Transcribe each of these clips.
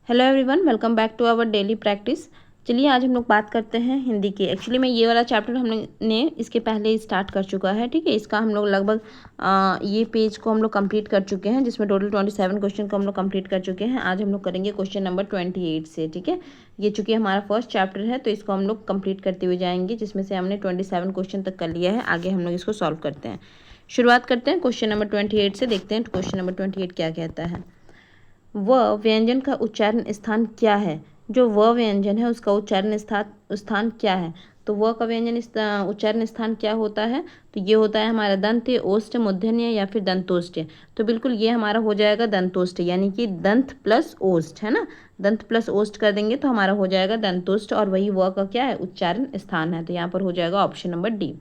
Hello everyone, welcome back to our daily practice. चलिए आज हम लोग बात करते हैं हिंदी की। एक्चुअली मैं ये वाला चैप्टर हमने इसके पहले ही स्टार्ट कर चुका है, ठीक है। इसका हम लोग लगभग ये पेज को हम लोग कंप्लीट कर चुके हैं, जिसमें टोटल 27 क्वेश्चन को हम लोग कंप्लीट कर चुके हैं। आज हम लोग करेंगे क्वेश्चन नंबर 28 से, ठीक है। ये चूँकि हमारा फर्स्ट चैप्टर है तो इसको हम लोग कंप्लीट करते हुए जाएंगे, जिसमें से हमने 27 क्वेश्चन तक कर लिया है। आगे हम लोग इसको सॉल्व करते हैं। शुरुआत करते हैं क्वेश्चन नंबर 28 से। देखते हैं क्वेश्चन नंबर 28 क्या कहता है। वह व्यंजन का उच्चारण स्थान क्या है। जो वह व्यंजन है उसका उच्चारण स्थान क्या है। तो वह का व्यंजन उच्चारण स्थान क्या होता है। तो ये होता है हमारा दंत्य, ओष्ठ, मूर्धन्य या फिर दंतोष्ठ। तो बिल्कुल ये हमारा हो जाएगा दंतोष्ठ, यानी कि दंत प्लस ओष्ठ, है ना। दंत प्लस ओष्ठ कर देंगे तो हमारा हो जाएगा दंतोष्ठ, और वही वह का क्या है, उच्चारण स्थान है। तो यहाँ पर हो जाएगा ऑप्शन नंबर डी।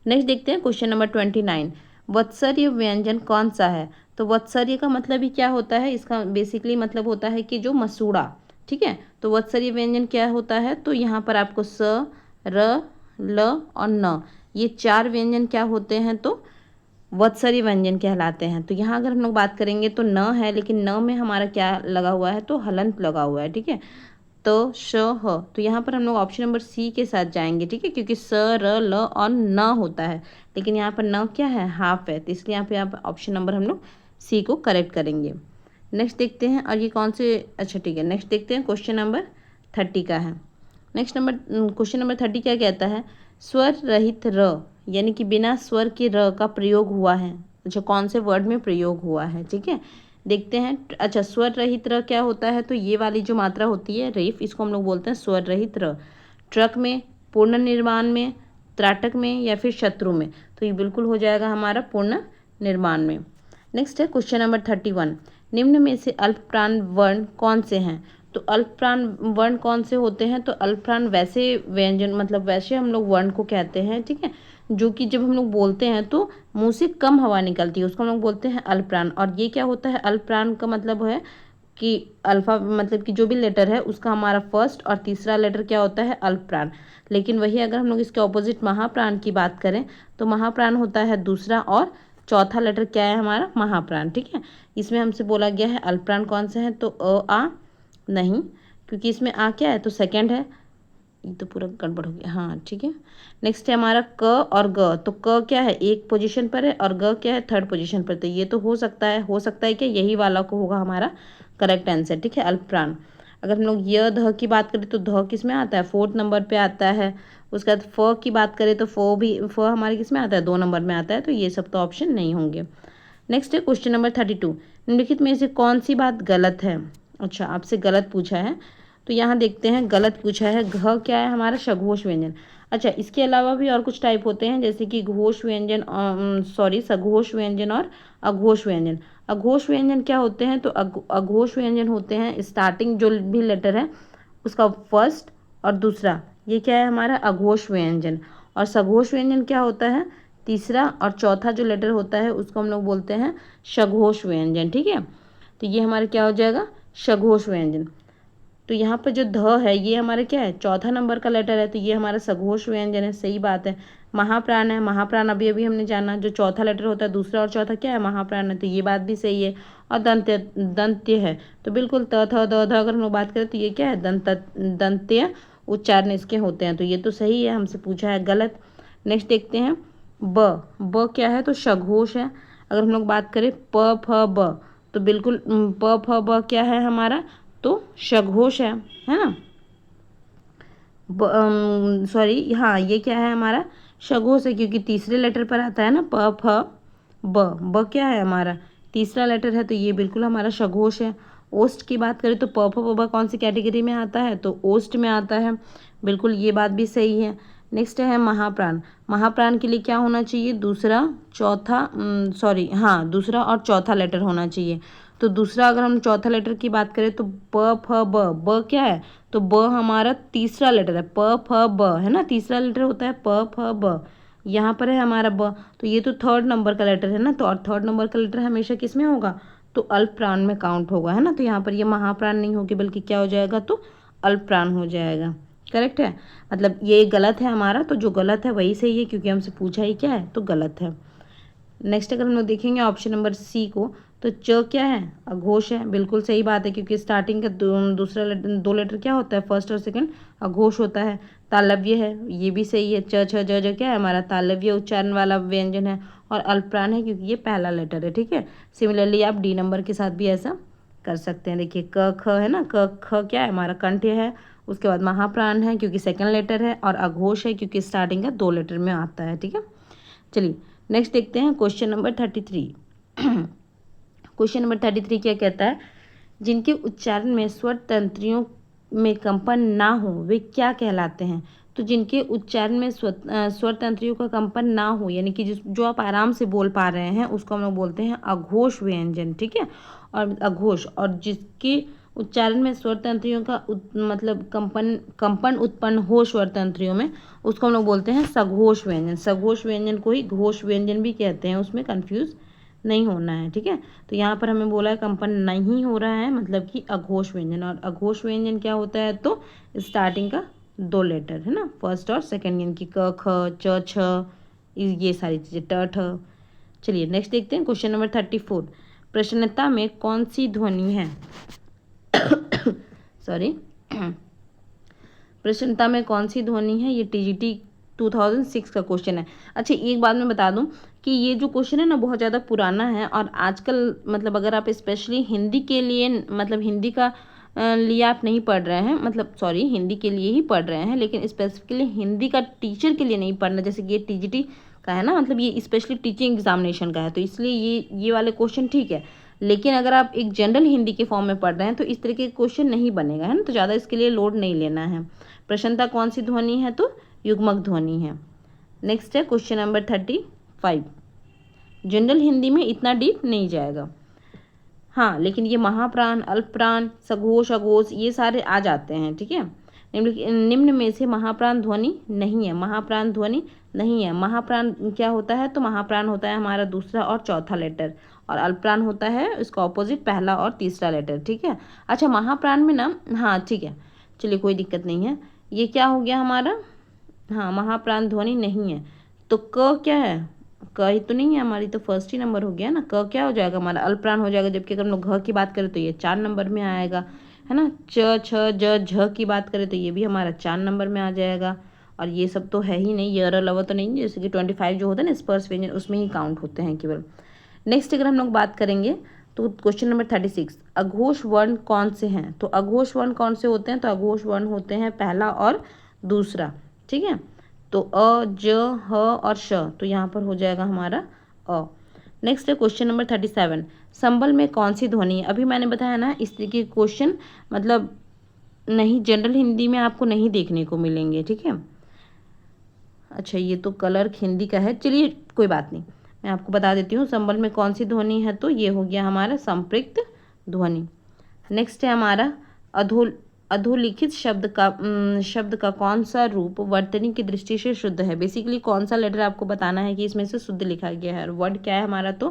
नेक्स्ट देखते हैं क्वेश्चन नंबर 29। वत्सर्य व्यंजन कौन सा है। तो वत्सर्य का मतलब ही क्या होता है, इसका बेसिकली मतलब होता है कि जो मसूड़ा, ठीक है। तो वत्सर्य व्यंजन क्या होता है, तो यहाँ पर आपको स, र, ल और न, ये चार व्यंजन क्या होते हैं, तो वत्सर्य व्यंजन कहलाते हैं। तो यहाँ अगर हम लोग बात करेंगे तो न है, लेकिन न में हमारा क्या लगा हुआ है, तो हलंत लगा हुआ है, ठीक है। तो श ह, तो यहाँ पर हम लोग ऑप्शन नंबर सी के साथ जाएंगे, ठीक है, क्योंकि स, र, ल और न होता है, लेकिन यहाँ पर न क्या है, हाफ है। तो इसलिए यहाँ पे ऑप्शन नंबर हम लोग सी को करेक्ट करेंगे। नेक्स्ट देखते हैं, और ये कौन से, अच्छा ठीक है, नेक्स्ट देखते हैं क्वेश्चन नंबर 30 का है। नेक्स्ट नंबर क्वेश्चन नंबर 30 क्या कहता है। स्वर रहित र, यानी कि बिना स्वर के र का प्रयोग हुआ है। अच्छा, कौन से वर्ड में प्रयोग हुआ है, ठीक है, देखते हैं। अच्छा, स्वर रहित र क्या होता है, तो ये वाली जो मात्रा होती है रेफ, इसको हम लोग बोलते हैं स्वर रहित र। ट्रक में, पूर्ण निर्माण में, त्राटक में या फिर शत्रु में। तो ये बिल्कुल हो जाएगा हमारा पूर्ण निर्माण में। नेक्स्ट है क्वेश्चन नंबर 31। निम्न में से अल्पप्राण वर्ण कौन से हैं। तो अल्पप्राण वर्ण कौन से होते हैं, तो अल्पप्राण वैसे व्यंजन, मतलब वैसे हम लोग वर्ण को कहते हैं, ठीक है, जो कि जब हम लोग बोलते हैं तो मुंह से कम हवा निकलती है, उसको हम लोग बोलते हैं अल्पप्राण। और ये क्या होता है, अल्पप्राण का मतलब है कि अल्फा, मतलब कि जो भी लेटर है उसका हमारा फर्स्ट और तीसरा लेटर क्या होता है, अल्पप्राण। लेकिन वही अगर हम लोग इसके ऑपोजिट महाप्राण की बात करें तो महाप्राण होता है दूसरा, और चौथा लेटर क्या है हमारा, महाप्राण, ठीक है। इसमें हमसे बोला गया है अल्पप्राण कौन सा है, तो आ नहीं, क्योंकि इसमें आ क्या है, तो सेकंड है। ये तो पूरा गड़बड़ हो गया, हाँ ठीक है। नेक्स्ट है हमारा क और ग। तो क क्या है, एक पोजीशन पर है, और ग क्या है, थर्ड पोजीशन पर। तो ये तो हो सकता है कि यही वाला को होगा हमारा करेक्ट आंसर, ठीक है, अल्पप्राण। अगर हम लोग य ध की बात करें तो ध किस में आता है, 4th नंबर पे आता है। उसके बाद फ की बात करें तो फ हमारे किस में आता है, 2 नंबर में आता है। तो ये सब तो ऑप्शन नहीं होंगे। नेक्स्ट है क्वेश्चन नंबर 32। निम्नलिखित में से कौन सी बात गलत है। अच्छा, आपसे गलत पूछा है, तो यहाँ देखते हैं। गलत पूछा है, घ क्या है हमारा, सघोष व्यंजन। अच्छा, इसके अलावा भी और कुछ टाइप होते हैं, जैसे कि घोष व्यंजन, सघोष व्यंजन और अघोष व्यंजन। अघोष व्यंजन क्या होते हैं, तो अघोष व्यंजन होते हैं स्टार्टिंग जो भी लेटर है उसका फर्स्ट और दूसरा, ये क्या है हमारा, अघोष व्यंजन। और सघोष व्यंजन क्या होता है, तीसरा और चौथा जो लेटर होता है उसको हम लोग बोलते हैं सघोष व्यंजन, ठीक है। तो ये हमारा क्या हो जाएगा, सघोष व्यंजन। तो यहाँ पर जो ध है ये हमारा क्या है, चौथा नंबर का लेटर है, तो ये हमारा सघोष व्यंजन है, सही बात है। महाप्राण है, महाप्राण अभी अभी हमने जाना, जो चौथा लेटर होता है दूसरा और चौथा क्या है, महाप्राण है, तो ये बात भी सही है। और दंत्य, दंत्य है, तो बिल्कुल त थ द ध अगर हम लोग बात करें तो ये क्या है, दंत्य उच्चारण इसके होते हैं, तो ये तो सही है, हमसे पूछा है गलत। नेक्स्ट देखते हैं। ब क्या है, तो सघोष है। अगर हम लोग बात करें प फ ब, तो बिल्कुल प फ ब क्या है हमारा, तो सघोष है ना। सॉरी, हाँ ये क्या है हमारा, सघोष है, क्योंकि तीसरे लेटर पर आता है ना, प फ ब क्या है हमारा, तीसरा लेटर है, तो ये बिल्कुल हमारा सघोष है। ओस्ट की बात करें तो प फ ब कौन सी कैटेगरी में आता है, तो ओस्ट में आता है, बिल्कुल ये बात भी सही है। नेक्स्ट है महाप्राण। महाप्राण के लिए क्या होना चाहिए, दूसरा चौथा, हाँ दूसरा और चौथा लेटर होना चाहिए। तो दूसरा अगर हम चौथा लेटर की बात करें तो प फ ब क्या है, तो ब हमारा तीसरा लेटर है, प फ ब है ना, तीसरा लेटर होता है प फ ब। यहाँ पर है हमारा ब, तो ये तो थर्ड नंबर का लेटर है ना, तो और थर्ड नंबर का लेटर हमेशा किस में होगा, तो अल्प प्राण में काउंट होगा, है ना। तो यहाँ पर ये महाप्राण नहीं होगी, बल्कि क्या हो जाएगा, तो अल्प प्राण हो जाएगा। करेक्ट है, मतलब ये गलत है हमारा, तो जो गलत है वही सही है, क्योंकि हमसे पूछा ही क्या है, तो गलत है। नेक्स्ट अगर हम लोग देखेंगे ऑप्शन नंबर सी को, तो च क्या है, अघोष है। बिल्कुल सही बात है, क्योंकि स्टार्टिंग का दूसरा दो लेटर क्या होता है, फर्स्ट और सेकंड अघोष होता है। तालव्य है, ये भी सही है। च छ ज ज क्या है हमारा, तालव्य उच्चारण वाला व्यंजन है। और अल्पप्राण है, क्योंकि ये पहला लेटर है। ठीक है, सिमिलरली आप डी नंबर के साथ भी ऐसा कर सकते हैं। देखिए क ख है ना, क ख क्या है हमारा, कंठ है। उसके बाद महाप्राण है, क्योंकि सेकंड लेटर है। और अघोष है, क्योंकि स्टार्टिंग का दो लेटर में आता है। ठीक है, चलिए नेक्स्ट देखते हैं क्वेश्चन नंबर 33। क्वेश्चन नंबर 33 क्या कहता है, जिनके उच्चारण में स्वर तंत्रियों में कंपन ना हो वे क्या कहलाते हैं। तो जिनके उच्चारण में स्वर तंत्रियों का कंपन ना हो, यानी कि जो आप आराम से बोल पा रहे हैं, उसको हम लोग बोलते हैं अघोष व्यंजन। ठीक है, और अघोष, और जिसके उच्चारण में स्वर तंत्रियों का मतलब कंपन उत्पन्न हो स्वर तंत्रियों में, उसको हम लोग बोलते हैं सघोष व्यंजन। सघोष व्यंजन को ही घोष व्यंजन भी कहते हैं, उसमें कंफ्यूज नहीं होना है। ठीक है, तो यहाँ पर हमें बोला है कंपन नहीं हो रहा है, मतलब कि अघोष व्यंजन। और अघोष व्यंजन क्या होता है, तो स्टार्टिंग का दो लेटर है ना, फर्स्ट और सेकंड, यानी कि क ख च छ, ये सारी चीज़ें, ट ठ। चलिए नेक्स्ट देखते हैं क्वेश्चन नंबर 34। प्रश्नता में कौन सी ध्वनि है सॉरी प्रश्नता में कौन सी ध्वनि है, ये टीजीटी 2006 का क्वेश्चन है। अच्छा एक बात मैं बता दूं कि ये जो क्वेश्चन है ना बहुत ज़्यादा पुराना है, और आजकल मतलब अगर आप स्पेशली हिंदी के लिए, मतलब हिंदी का लिए आप नहीं पढ़ रहे हैं, मतलब सॉरी हिंदी के लिए ही पढ़ रहे हैं, लेकिन स्पेसिफिकली हिंदी का टीचर के लिए नहीं पढ़ना, जैसे कि ये टीजीटी का है ना, मतलब ये स्पेशली टीचिंग एग्जामिनेशन का है, तो इसलिए ये वाले क्वेश्चन ठीक है। लेकिन अगर आप एक जनरल हिंदी के फॉर्म में पढ़ रहे हैं तो इस तरीके के क्वेश्चन नहीं बनेगा, है ना, तो ज़्यादा इसके लिए लोड नहीं लेना है। प्रश्नता कौन सी ध्वनि है, तो युग्मक ध्वनि है। नेक्स्ट है क्वेश्चन नंबर 35। जनरल हिंदी में इतना डीप नहीं जाएगा, हाँ, लेकिन ये महाप्राण, अल्पप्राण, सघोष, अघोष ये सारे आ जाते हैं। ठीक है, निम्न में से महाप्राण ध्वनि नहीं है। महाप्राण ध्वनि नहीं है। महाप्राण क्या होता है, तो महाप्राण होता है हमारा दूसरा और चौथा लेटर, और अल्पप्राण होता है इसका ऑपोजिट पहला और तीसरा लेटर। ठीक है, अच्छा महाप्राण में ना, हाँ ठीक है, चलिए कोई दिक्कत नहीं है। ये क्या हो गया हमारा, हाँ महाप्राण ध्वनि नहीं है। तो क क्या है, क ही तो नहीं है हमारी, तो फर्स्ट ही नंबर हो गया ना। क क्या हो जाएगा हमारा, अल्पप्राण हो जाएगा। जबकि अगर हम लोग घ की बात करें तो ये 4 नंबर में आएगा, है ना। च छ ज झ की बात करें तो ये भी हमारा 4 नंबर में आ जाएगा। और ये सब तो है ही नहीं, ये लव तो नहीं, जैसे कि 25 जो होता है ना स्पर्श व्यंजन, उसमें ही काउंट होते हैं केवल। नेक्स्ट अगर हम लोग बात करेंगे तो क्वेश्चन नंबर 36, अघोष वर्ण कौन से हैं। तो अघोष वर्ण कौन से होते हैं, तो अघोष वर्ण होते हैं पहला और दूसरा। ठीक है, तो अ ज ह और श, तो यहाँ पर हो जाएगा हमारा अ। नेक्स्ट है क्वेश्चन नंबर 37, संबल में कौन सी ध्वनि है। अभी मैंने बताया ना इस तरीके के क्वेश्चन मतलब नहीं, जनरल हिंदी में आपको नहीं देखने को मिलेंगे। ठीक है, अच्छा ये तो कलर हिंदी का है, चलिए कोई बात नहीं, मैं आपको बता देती हूँ संबल में कौन सी ध्वनि है। तो ये हो गया हमारा संपृक्त ध्वनि। नेक्स्ट है हमारा अधो अधोलिखित शब्द का कौन सा रूप वर्तनी की दृष्टि से शुद्ध है। बेसिकली कौन सा लेटर आपको बताना है कि इसमें से शुद्ध लिखा गया है। वर्ड क्या है हमारा, तो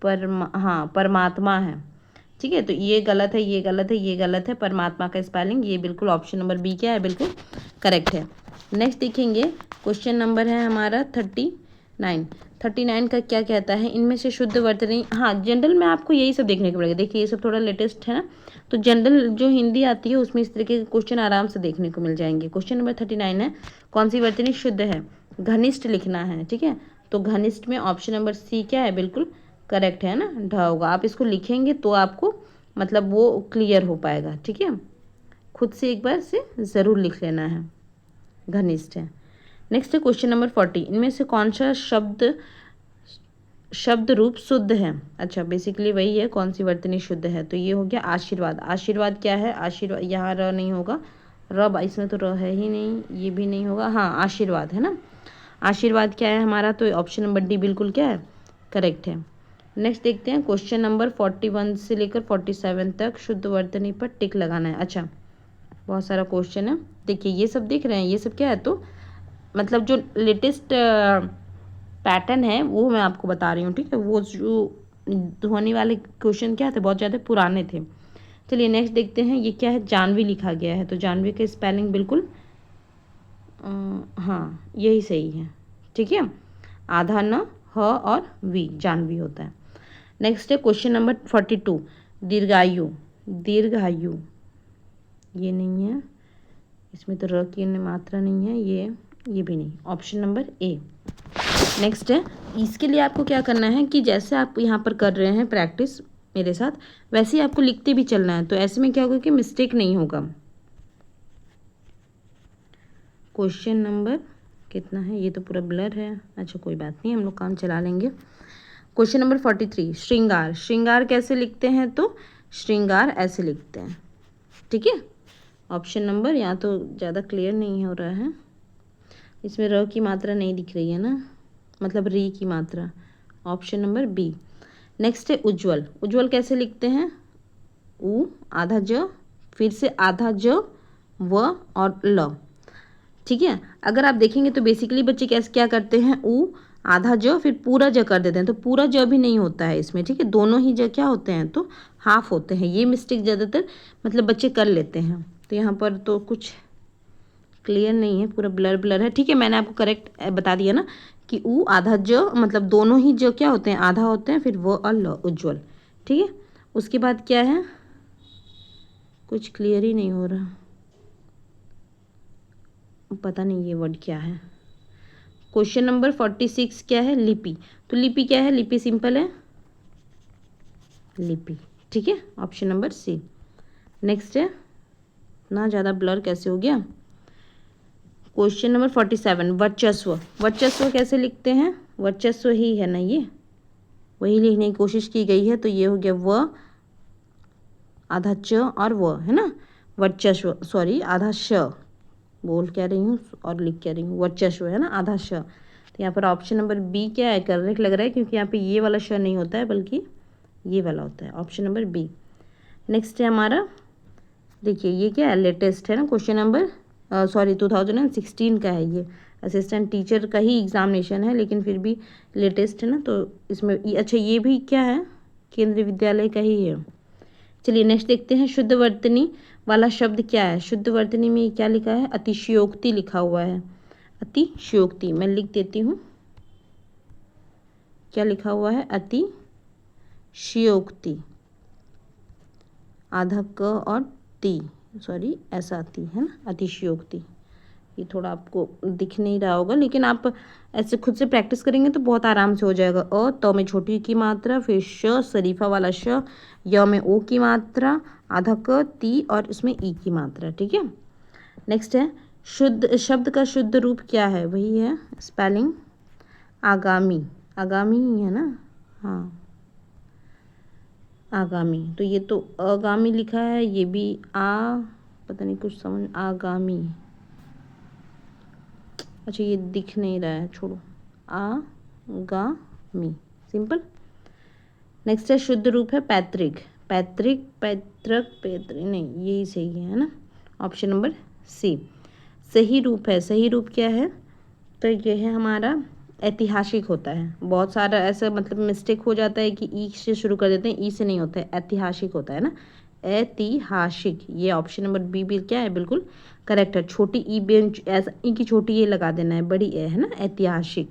परमात्मा है। ठीक है, तो ये गलत है, ये गलत है, ये गलत है। परमात्मा का स्पेलिंग ये बिल्कुल ऑप्शन नंबर बी क्या है, बिल्कुल करेक्ट है। नेक्स्ट देखेंगे क्वेश्चन नंबर है हमारा 39 का क्या कहता है, इनमें से शुद्ध वर्तनी, हाँ जनरल में आपको यही सब देखने को मिलेगा। देखिए ये सब थोड़ा लेटेस्ट है ना, तो जनरल जो हिंदी आती है उसमें इस तरीके के क्वेश्चन आराम से देखने को मिल जाएंगे। क्वेश्चन नंबर 39 है, कौन सी वर्तनी शुद्ध है, घनिष्ठ लिखना है। ठीक है, तो घनिष्ठ में ऑप्शन नंबर सी क्या है, बिल्कुल करेक्ट है ना, ढ होगा। आप इसको लिखेंगे तो आपको मतलब वो क्लियर हो पाएगा। ठीक है, खुद से एक बार से ज़रूर लिख लेना है, घनिष्ठ है। नेक्स्ट है क्वेश्चन नंबर 40, इनमें से कौन सा शब्द रूप शुद्ध है। अच्छा बेसिकली वही है, कौन सी वर्तनी शुद्ध है, तो ये हो गया आशीर्वाद। आशीर्वाद क्या है, आशीर्वाद यहाँ र नहीं होगा, र इसमें तो र है ही नहीं, ये भी नहीं होगा, हाँ आशीर्वाद है ना। आशीर्वाद क्या है हमारा, तो ऑप्शन नंबर डी बिल्कुल क्या है, करेक्ट है। नेक्स्ट देखते हैं क्वेश्चन नंबर 41 से लेकर 47 तक शुद्ध वर्तनी पर टिक लगाना है। अच्छा बहुत सारा क्वेश्चन है, देखिए ये सब देख रहे हैं, ये सब क्या है, तो मतलब जो लेटेस्ट पैटर्न है वो मैं आपको बता रही हूँ। ठीक है, वो जो ध्वनि वाले क्वेश्चन क्या थे बहुत ज़्यादा पुराने थे। चलिए नेक्स्ट देखते हैं, ये क्या है, जानवी लिखा गया है, तो जानवी का स्पेलिंग बिल्कुल हाँ यही सही है। ठीक है, आधा न ह और वी, जानवी होता है। नेक्स्ट है क्वेश्चन नंबर 42, दीर्घायु। दीर्घायु ये नहीं है, इसमें तो र की मात्रा नहीं है, ये भी नहीं, ऑप्शन नंबर ए। नेक्स्ट है, इसके लिए आपको क्या करना है कि जैसे आप यहाँ पर कर रहे हैं प्रैक्टिस मेरे साथ, वैसे ही आपको लिखते भी चलना है। तो ऐसे में क्या होगा कि मिस्टेक नहीं होगा। क्वेश्चन नंबर कितना है, ये तो पूरा ब्लर है, अच्छा कोई बात नहीं, हम लोग काम चला लेंगे। क्वेश्चन नंबर 43, श्रृंगार। श्रृंगार कैसे लिखते हैं, तो श्रृंगार ऐसे लिखते हैं, ठीक है। ऑप्शन नंबर, यहाँ तो ज़्यादा क्लियर नहीं हो रहा है, इसमें र की मात्रा नहीं दिख रही है ना, मतलब री की मात्रा, ऑप्शन नंबर बी। नेक्स्ट है उज्ज्वल। उज्ज्वल कैसे लिखते हैं, उ आधा ज, फिर से आधा ज, व और ल, ठीक है। अगर आप देखेंगे तो बेसिकली बच्चे कैसे क्या करते हैं, उ आधा ज फिर पूरा ज कर देते हैं, तो पूरा ज भी नहीं होता है इसमें, ठीक है। दोनों ही ज क्या होते हैं, तो हाफ होते हैं। ये मिस्टेक ज़्यादातर मतलब बच्चे कर लेते हैं, तो यहाँ पर तो कुछ क्लियर नहीं है, पूरा ब्लर ब्लर है, ठीक है। मैंने आपको करेक्ट बता दिया ना कि उ आधा ज, मतलब दोनों ही ज क्या होते हैं, आधा होते हैं, फिर वो और ल, उज्ज्वल, ठीक है। उसके बाद क्या है, कुछ क्लियर ही नहीं हो रहा, पता नहीं ये वर्ड क्या है। क्वेश्चन नंबर 46 क्या है, लिपि। तो लिपि क्या है, लिपि सिंपल है, लिपि, ठीक है, ऑप्शन नंबर सी। नेक्स्ट है, ना ज़्यादा ब्लर कैसे हो गया। क्वेश्चन नंबर 47, वर्चस्व। वर्चस्व कैसे लिखते हैं, वर्चस्व ही है ना, ये वही लिखने की कोशिश की गई है, तो ये हो गया व आधा च और व, है ना, वर्चस्व, सॉरी आधा श बोल कह रही हूँ और लिख कह रही हूँ, वर्चस्व है ना, आधा श। तो यहाँ पर ऑप्शन नंबर बी क्या है, करेक्ट लग रहा है, क्योंकि यहाँ पे ये वाला श नहीं होता है बल्कि ये वाला होता है, ऑप्शन नंबर बी। नेक्स्ट है हमारा, देखिए ये क्या है, लेटेस्ट है ना, क्वेश्चन नंबर 2016 का है, ये असिस्टेंट टीचर का ही एग्जामिनेशन है, लेकिन फिर भी लेटेस्ट है ना, तो इसमें अच्छा ये भी क्या है, केंद्रीय विद्यालय का ही है। चलिए नेक्स्ट देखते हैं, शुद्ध वर्तनी वाला शब्द क्या है। शुद्ध वर्तनी में क्या लिखा है, अतिशयोक्ति लिखा हुआ है, अतिशयोक्ति, मैं लिख देती हूँ, क्या लिखा हुआ है, अतिशयोक्ति, आधा क और ती, सॉरी ऐसा आती है ना, अतिशयोक्ति। ये थोड़ा आपको दिख नहीं रहा होगा, लेकिन आप ऐसे खुद से प्रैक्टिस करेंगे तो बहुत आराम से हो जाएगा। अ तो में छोटी की मात्रा, फिर श शरीफा वाला श, य में ओ की मात्रा, आधा क, ती और इसमें ई की मात्रा, ठीक है। नेक्स्ट है, शुद्ध शब्द का शुद्ध रूप क्या है, वही है स्पेलिंग आगामी, आगामी ही है ना, हाँ आगामी। तो ये तो आगामी लिखा है, ये भी पता नहीं कुछ समझ, आगामी, अच्छा ये दिख नहीं रहा है, छोड़ो, आगामी, सिंपल। नेक्स्ट है, शुद्ध रूप है पैतृक। पैतृक, पैतृक, पैतृक नहीं, यही सही है ना, ऑप्शन नंबर सी। सही रूप है, सही रूप क्या है, तो ये है हमारा ऐतिहासिक होता है। बहुत सारा ऐसा मतलब मिस्टेक हो जाता है कि ई से शुरू कर देते हैं, ई से नहीं होता है, ऐतिहासिक होता है ना, ऐतिहासिक। ये ऑप्शन नंबर बी भी क्या है, बिल्कुल करेक्ट है। छोटी ई बेंच, ऐसा ई की छोटी ये लगा देना है, बड़ी ए है ना, ऐतिहासिक।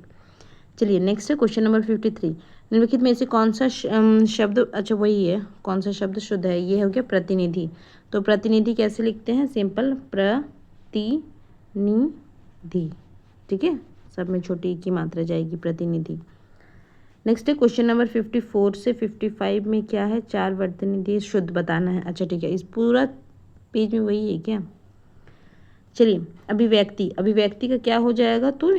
चलिए नेक्स्ट है क्वेश्चन नंबर 53, निम्नलिखित में से कौन सा शब्द, अच्छा वही है, कौन सा शब्द शुद्ध है, ये हो गया प्रतिनिधि। तो प्रतिनिधि कैसे लिखते हैं, सिंपल प्रतिनिधि, ठीक है, सब में छोटी की मात्रा जाएगी, प्रतिनिधि। नेक्स्ट है क्वेश्चन नंबर 54 से 55 में क्या है, चार प्रतिनिधि शुद्ध बताना है। अच्छा ठीक है, इस पूरा पेज में वही है क्या। चलिए अभिव्यक्ति, अभिव्यक्ति का क्या हो जाएगा, तो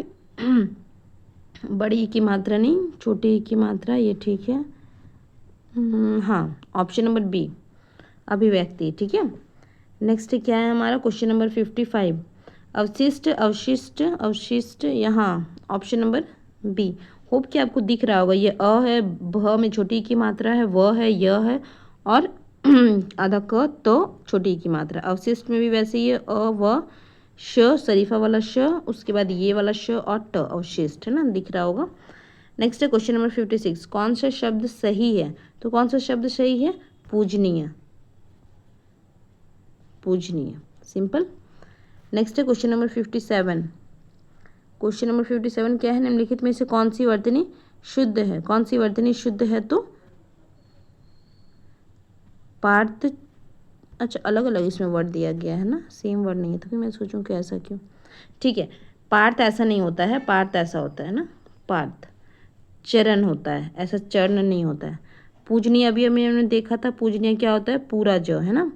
बड़ी की मात्रा नहीं, छोटी की मात्रा, ये ठीक है, हाँ ऑप्शन नंबर बी अभिव्यक्ति, ठीक है। नेक्स्ट क्या है हमारा क्वेश्चन नंबर 55, अवशिष्ट, अवशिष्ट, अवशिष्ट, यहाँ ऑप्शन नंबर बी। होप कि आपको दिख रहा होगा, ये अ है, भ में छोटी की मात्रा है, व है, य है और आधा क तो छोटी की मात्रा। अवशिष्ट में भी वैसे ही अ व श शरीफा वाला श, उसके बाद ये वाला श और ट, अवशिष्ट है ना, दिख रहा होगा। नेक्स्ट है क्वेश्चन नंबर 56, कौन सा शब्द सही है, तो कौन सा शब्द सही है, पूजनीय, पूजनीय, सिंपल। नेक्स्ट है क्वेश्चन नंबर 57, क्वेश्चन नंबर 57 क्या है, निम्नलिखित में से कौन सी वर्तनी शुद्ध है, कौन सी वर्तनी शुद्ध है, तो पार्थ, अच्छा अलग अलग इसमें वर्ड दिया गया है ना, सेम वर्ड नहीं है, तभी मैं सोचूं कि ऐसा क्यों। ठीक है, पार्थ ऐसा नहीं होता है, पार्थ ऐसा होता है ना, पार्थ चरण होता है, ऐसा चरण नहीं होता है। पूजनीय अभी अभी हमने देखा था, पूजनीय क्या होता है, पूरा ज है ना,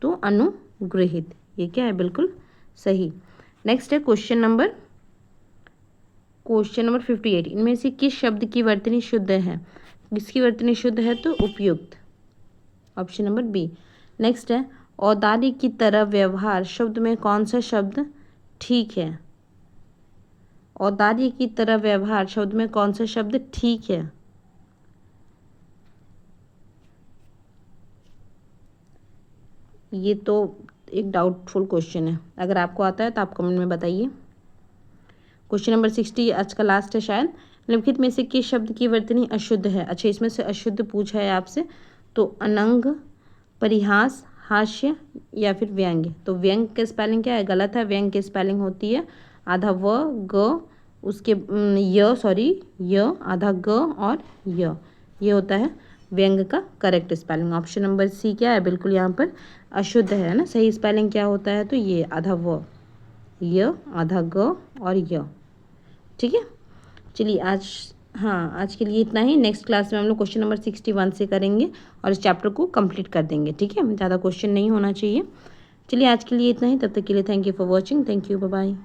तो अनुग्रहित, ये क्या है, बिल्कुल सही। नेक्स्ट है क्वेश्चन नंबर 58, इनमें से किस शब्द की वर्तनी शुद्ध है, किसकी वर्तनी शुद्ध है, तो उपयुक्त, ऑप्शन नंबर बी। नेक्स्ट है औदार्य की तरह व्यवहार शब्द में कौन सा शब्द ठीक है, औदार्य की तरह व्यवहार शब्द में कौन सा शब्द ठीक है, ये तो एक डाउटफुल क्वेश्चन है, अगर आपको आता है तो आप कमेंट में बताइए। क्वेश्चन नंबर 60 आज का लास्ट है शायद, निम्नलिखित में से किस शब्द की वर्तनी अशुद्ध है। अच्छा, इसमें से अशुद्ध पूछा है आपसे, तो अनंग, परिहास, हास्य या फिर व्यंग्य। तो व्यंग्य का स्पेलिंग क्या है, गलत है, व्यंग्य की स्पेलिंग होती है आधा व ग उसके य आधा ग और य, ये होता है व्यंग्य का correct spelling. Option number C क्या है, बिल्कुल यहाँ पर अशुद्ध है ना, सही स्पेलिंग क्या होता है, तो ये आधा व, य आधा ग और य। ठीक है, चलिए आज, हाँ आज के लिए इतना ही। नेक्स्ट क्लास में हम लोग क्वेश्चन नंबर 61 से करेंगे और इस चैप्टर को कंप्लीट कर देंगे। ठीक है, ज़्यादा क्वेश्चन नहीं होना चाहिए। चलिए आज के लिए इतना ही, तब तक के लिए thank you for watching, thank you, bye bye.